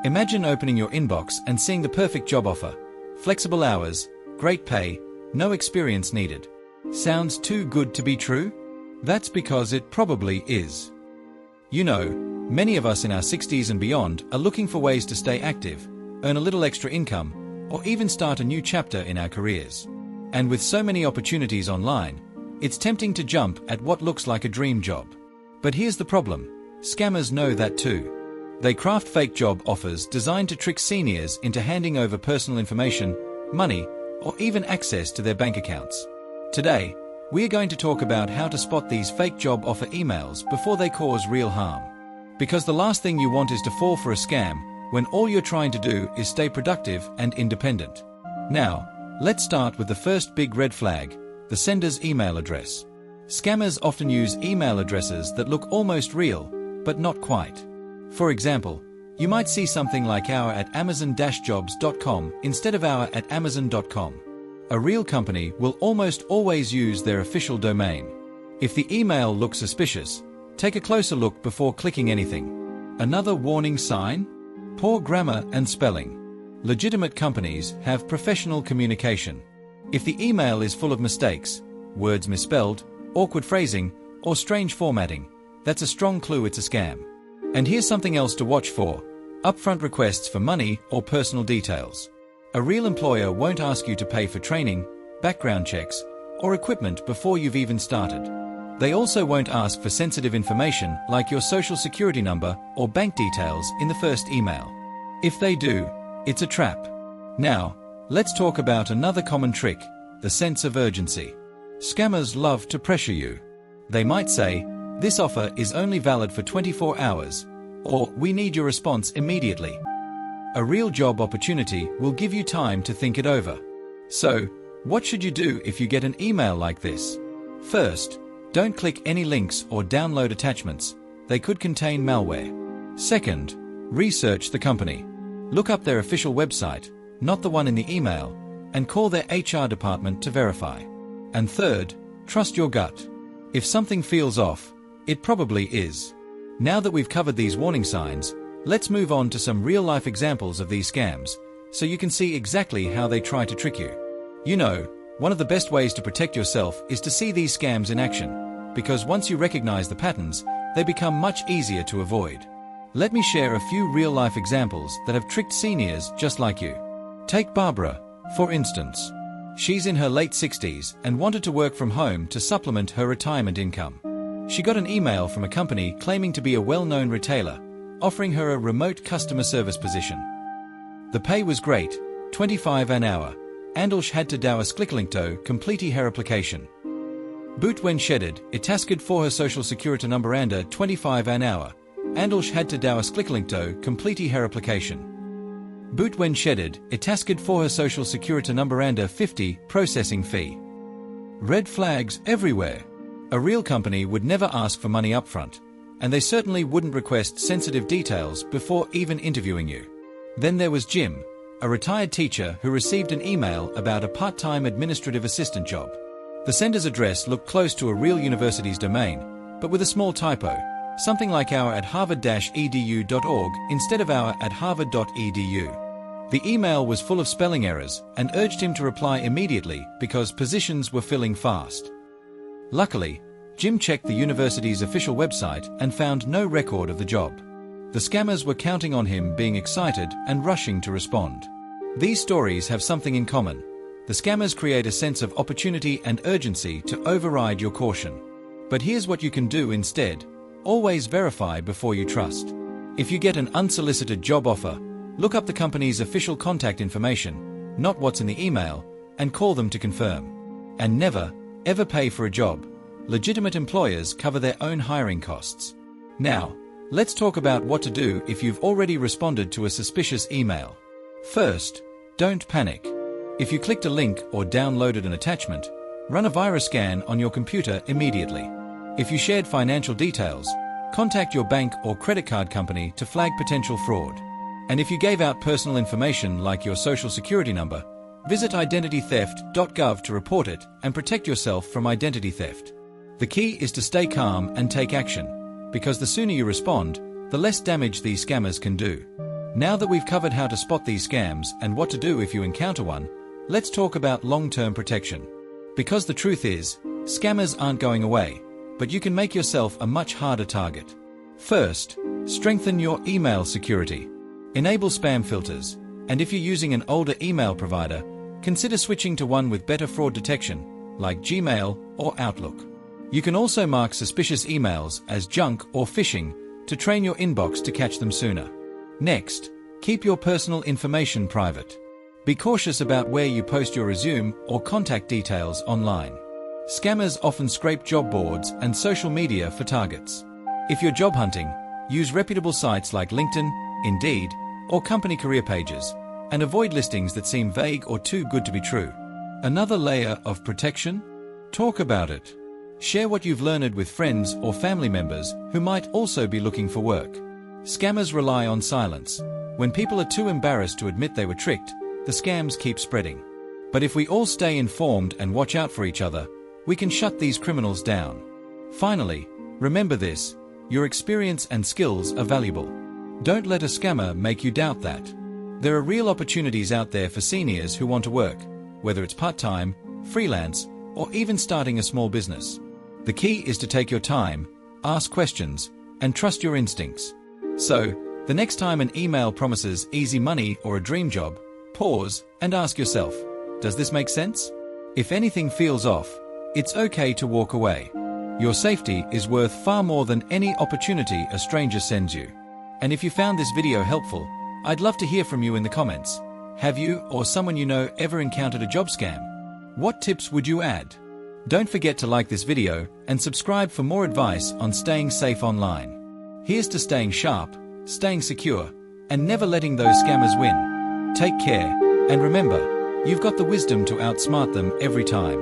Imagine opening your inbox and seeing the perfect job offer. Flexible hours, great pay, no experience needed. Sounds too good to be true? That's because it probably is. You know, many of us in our 60s and beyond are looking for ways to stay active, earn a little extra income, or even start a new chapter in our careers. And with so many opportunities online, it's tempting to jump at what looks like a dream job. But here's the problem. Scammers know that too. They craft fake job offers designed to trick seniors into handing over personal information, money, or even access to their bank accounts. Today, we are going to talk about how to spot these fake job offer emails before they cause real harm. Because the last thing you want is to fall for a scam when all you're trying to do is stay productive and independent. Now, let's start with the first big red flag, the sender's email address. Scammers often use email addresses that look almost real, but not quite. For example, you might see something like our@amazon-jobs.com instead of our@amazon.com. A real company will almost always use their official domain. If the email looks suspicious, take a closer look before clicking anything. Another warning sign? Poor grammar and spelling. Legitimate companies have professional communication. If the email is full of mistakes, words misspelled, awkward phrasing, or strange formatting, that's a strong clue it's a scam. And here's something else to watch for: upfront requests for money or personal details. A real employer won't ask you to pay for training, background checks, or equipment before you've even started. They also won't ask for sensitive information like your social security number or bank details in the first email. If they do, it's a trap. Now, let's talk about another common trick, the sense of urgency. Scammers love to pressure you. They might say, "This offer is only valid for 24 hours, or "We need your response immediately." A real job opportunity will give you time to think it over. So, what should you do if you get an email like this? First, don't click any links or download attachments. They could contain malware. Second, research the company. Look up their official website, not the one in the email, and call their HR department to verify. And third, trust your gut. If something feels off, it probably is. Now that we've covered these warning signs, let's move on to some real-life examples of these scams, so you can see exactly how they try to trick you. You know, one of the best ways to protect yourself is to see these scams in action, because once you recognize the patterns, they become much easier to avoid. Let me share a few real-life examples that have tricked seniors just like you. Take Barbara, for instance. She's in her late 60s and wanted to work from home to supplement her retirement income. She got an email from a company claiming to be a well-known retailer, offering her a remote customer service position. The pay was great, 25 an hour, and all she had to do was click link to complete her application. But when shedded, it tasked for her social security number and 25 an hour, and all she had to do was click link to complete her application. But when shedded, it tasked for her social security number and a 50 processing fee. Red flags everywhere. A real company would never ask for money upfront, and they certainly wouldn't request sensitive details before even interviewing you. Then there was Jim, a retired teacher who received an email about a part-time administrative assistant job. The sender's address looked close to a real university's domain, but with a small typo, something like our@harvard-edu.org instead of our@harvard.edu. The email was full of spelling errors and urged him to reply immediately because positions were filling fast. Luckily, Jim checked the university's official website and found no record of the job. The scammers were counting on him being excited and rushing to respond. These stories have something in common. The scammers create a sense of opportunity and urgency to override your caution. But here's what you can do instead. Always verify before you trust. If you get an unsolicited job offer, look up the company's official contact information, not what's in the email, and call them to confirm. And never, ever pay for a job. Legitimate employers cover their own hiring costs. Now, let's talk about what to do if you've already responded to a suspicious email. First, don't panic. If you clicked a link or downloaded an attachment, run a virus scan on your computer immediately. If you shared financial details, contact your bank or credit card company to flag potential fraud. And if you gave out personal information like your social security number, visit identitytheft.gov to report it and protect yourself from identity theft. The key is to stay calm and take action, because the sooner you respond, the less damage these scammers can do. Now that we've covered how to spot these scams and what to do if you encounter one, let's talk about long-term protection. Because the truth is, scammers aren't going away, but you can make yourself a much harder target. First, strengthen your email security. Enable spam filters, and if you're using an older email provider, consider switching to one with better fraud detection, like Gmail or Outlook. You can also mark suspicious emails as junk or phishing to train your inbox to catch them sooner. Next, keep your personal information private. Be cautious about where you post your resume or contact details online. Scammers often scrape job boards and social media for targets. If you're job hunting, use reputable sites like LinkedIn, Indeed, or company career pages, and avoid listings that seem vague or too good to be true. Another layer of protection? Talk about it. Share what you've learned with friends or family members who might also be looking for work. Scammers rely on silence. When people are too embarrassed to admit they were tricked, the scams keep spreading. But if we all stay informed and watch out for each other, we can shut these criminals down. Finally, remember this: your experience and skills are valuable. Don't let a scammer make you doubt that. There are real opportunities out there for seniors who want to work, whether it's part-time, freelance, or even starting a small business. The key is to take your time, ask questions, and trust your instincts. So, the next time an email promises easy money or a dream job, pause and ask yourself, does this make sense? If anything feels off, it's okay to walk away. Your safety is worth far more than any opportunity a stranger sends you. And if you found this video helpful, I'd love to hear from you in the comments. Have you or someone you know ever encountered a job scam? What tips would you add? Don't forget to like this video and subscribe for more advice on staying safe online. Here's to staying sharp, staying secure, and never letting those scammers win. Take care, and remember, you've got the wisdom to outsmart them every time.